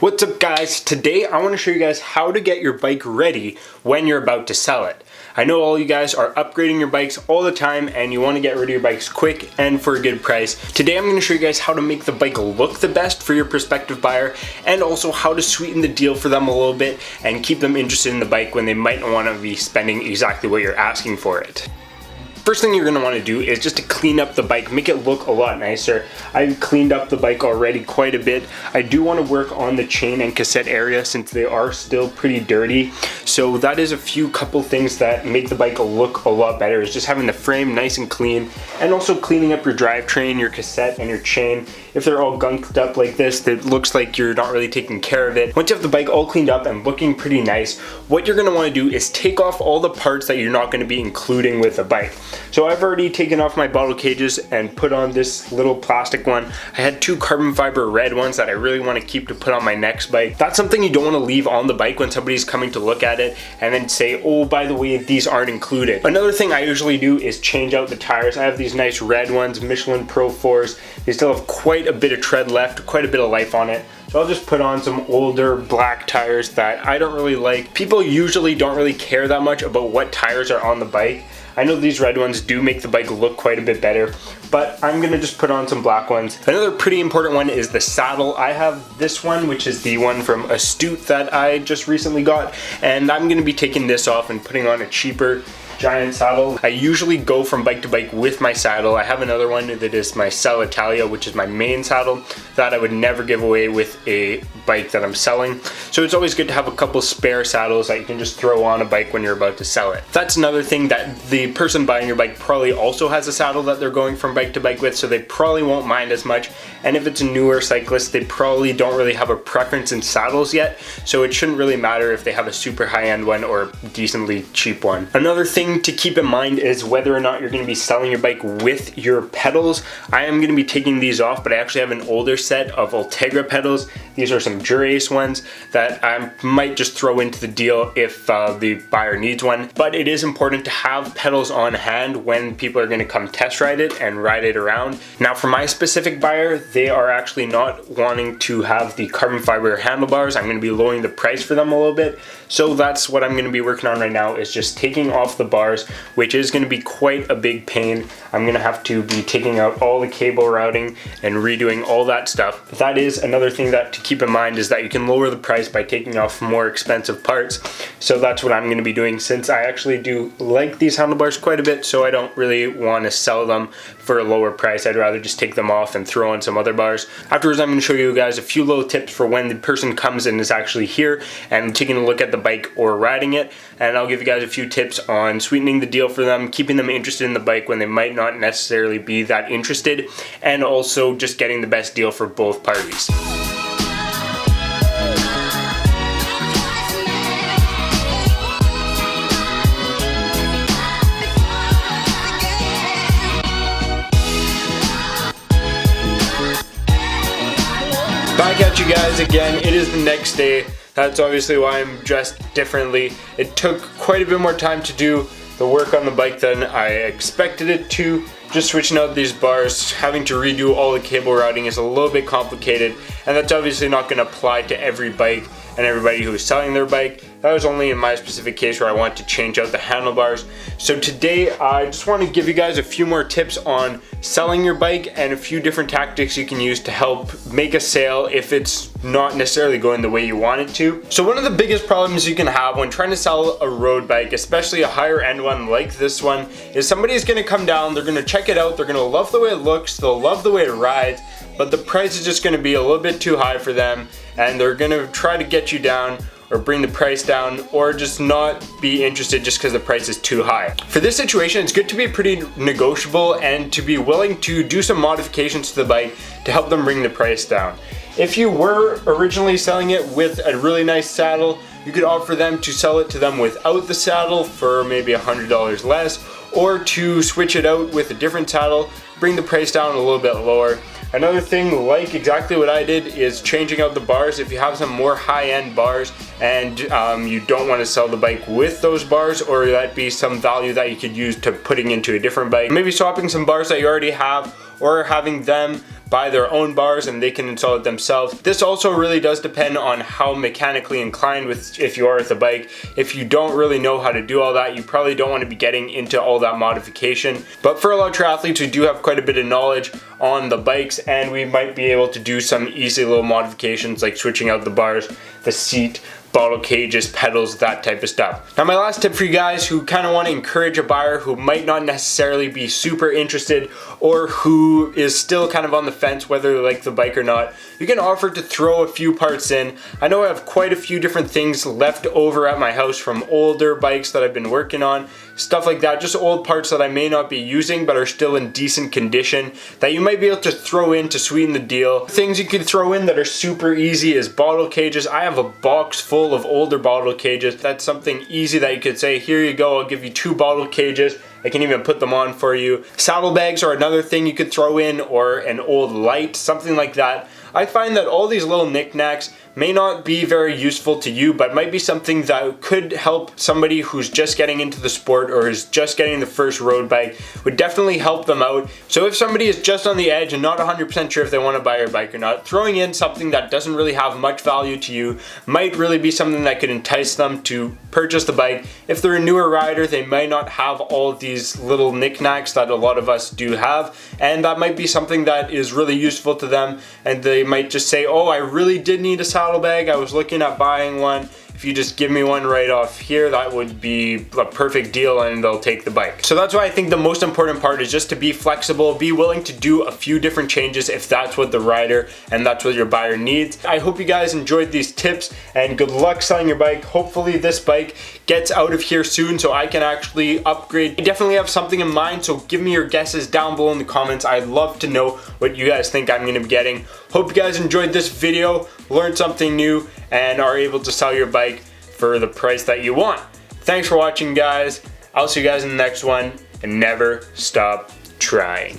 What's up guys? Today I want to show you guys how to get your bike ready when you're about to sell it. I know all you guys are upgrading your bikes all the time and you want to get rid of your bikes quick and for a good price. Today I'm going to show you guys how to make the bike look the best for your prospective buyer and also how to sweeten the deal for them a little bit and keep them interested in the bike when they might not want to be spending exactly what you're asking for it. First thing you're going to want to do is just to clean up the bike, make it look a lot nicer. I've cleaned up the bike already quite a bit. I do want to work on the chain and cassette area since they are still pretty dirty. So that is a couple things that make the bike look a lot better, is just having the frame nice and clean and also cleaning up your drivetrain, your cassette and your chain. If they're all gunked up like this, it looks like you're not really taking care of it. Once you have the bike all cleaned up and looking pretty nice, what you're going to want to do is take off all the parts that you're not going to be including with the bike. So I've already taken off my bottle cages and put on this little plastic one. I had two carbon fiber red ones that I really want to keep to put on my next bike. That's something you don't want to leave on the bike when somebody's coming to look at it and then say, oh, by the way, these aren't included. Another thing I usually do is change out the tires. I have these nice red ones, Michelin Pro 4s. They still have quite a bit of tread left, quite a bit of life on it. So I'll just put on some older black tires that I don't really like. People usually don't really care that much about what tires are on the bike. I know these red ones do make the bike look quite a bit better, but I'm gonna just put on some black ones. Another pretty important one is the saddle. I have this one, which is the one from Astute that I just recently got, and I'm gonna be taking this off and putting on a cheaper giant saddle. I usually go from bike to bike with my saddle. I have another one that is my Cell Italia, which is my main saddle that I would never give away with a bike that I'm selling. So it's always good to have a couple spare saddles that you can just throw on a bike when you're about to sell it. That's another thing, that the person buying your bike probably also has a saddle that they're going from bike to bike with, so they probably won't mind as much. And if it's a newer cyclist, they probably don't really have a preference in saddles yet, so it shouldn't really matter if they have a super high-end one or a decently cheap one. Another thing to keep in mind is whether or not you're going to be selling your bike with your pedals. I am going to be taking these off, but I actually have an older set of Ultegra pedals. These are some Dura-Ace ones that I might just throw into the deal if the buyer needs one. But it is important to have pedals on hand when people are going to come test ride it and ride it around. Now for my specific buyer, they are actually not wanting to have the carbon fiber handlebars. I'm going to be lowering the price for them a little bit. So that's what I'm going to be working on right now, is just taking off the bars, which is going to be quite a big pain. I'm going to have to be taking out all the cable routing and redoing all that stuff. That is another thing that to keep in mind, is that you can lower the price by taking off more expensive parts. So that's what I'm going to be doing, since I actually do like these handlebars quite a bit, so I don't really want to sell them for a lower price. I'd rather just take them off and throw on some other bars. Afterwards, I'm going to show you guys a few little tips for when the person comes and is actually here and taking a look at the bike or riding it, and I'll give you guys a few tips on sweetening the deal for them, keeping them interested in the bike when they might not necessarily be that interested, and also just getting the best deal for both parties. Back at you guys again. It is the next day. That's obviously why I'm dressed differently. It took quite a bit more time to do the work on the bike than I expected it to. Just switching out these bars, having to redo all the cable routing is a little bit complicated, and that's obviously not going to apply to every bike and everybody who is selling their bike. That was only in my specific case where I want to change out the handlebars. So today I just want to give you guys a few more tips on selling your bike and a few different tactics you can use to help make a sale if it's not necessarily going the way you want it to. So one of the biggest problems you can have when trying to sell a road bike, especially a higher end one like this one, is somebody's going to come down, they're going to check it out, they're going to love the way it looks, they'll love the way it rides, but the price is just going to be a little bit too high for them, and they're going to try to get you down or bring the price down, or just not be interested just because the price is too high. For this situation, it's good to be pretty negotiable and to be willing to do some modifications to the bike to help them bring the price down. If you were originally selling it with a really nice saddle, you could offer them to sell it to them without the saddle for maybe $100 less, or to switch it out with a different saddle, bring the price down a little bit lower. Another thing, like exactly what I did, is changing out the bars. If you have some more high-end bars and you don't want to sell the bike with those bars, or that be some value that you could use to putting into a different bike, maybe swapping some bars that you already have, or having them buy their own bars and they can install it themselves. This also really does depend on how mechanically inclined if you are with the bike. If you don't really know how to do all that, you probably don't want to be getting into all that modification. But for a lot of triathletes, we do have quite a bit of knowledge on the bikes, and we might be able to do some easy little modifications like switching out the bars, the seat, bottle cages, pedals, that type of stuff. Now my last tip for you guys who kind of want to encourage a buyer who might not necessarily be super interested or who is still kind of on the fence whether they like the bike or not, you can offer to throw a few parts in. I know I have quite a few different things left over at my house from older bikes that I've been working on, stuff like that, just old parts that I may not be using but are still in decent condition that you might be able to throw in to sweeten the deal. Things you can throw in that are super easy is bottle cages. I have a box full of older bottle cages. That's something easy that you could say, here you go, I'll give you 2 bottle cages. I can even put them on for you. Saddlebags are another thing you could throw in, or an old light, something like that. I find that all these little knickknacks may not be very useful to you, but might be something that could help somebody who's just getting into the sport or is just getting the first road bike, would definitely help them out. So if somebody is just on the edge and not 100% sure if they want to buy your bike or not, throwing in something that doesn't really have much value to you might really be something that could entice them to purchase the bike. If they're a newer rider, they might not have all of these little knickknacks that a lot of us do have, and that might be something that is really useful to them, and they might just say, oh, I really did need a saddlebag, I was looking at buying one. If you just give me one right off here, that would be a perfect deal, and they'll take the bike. So that's why I think the most important part is just to be flexible, be willing to do a few different changes if that's what the rider and that's what your buyer needs. I hope you guys enjoyed these tips, and good luck selling your bike. Hopefully this bike gets out of here soon so I can actually upgrade. I definitely have something in mind, so give me your guesses down below in the comments. I'd love to know what you guys think I'm gonna be getting. Hope you guys enjoyed this video, learned something new, and are able to sell your bike for the price that you want. Thanks for watching, guys. I'll see you guys in the next one, and never stop trying.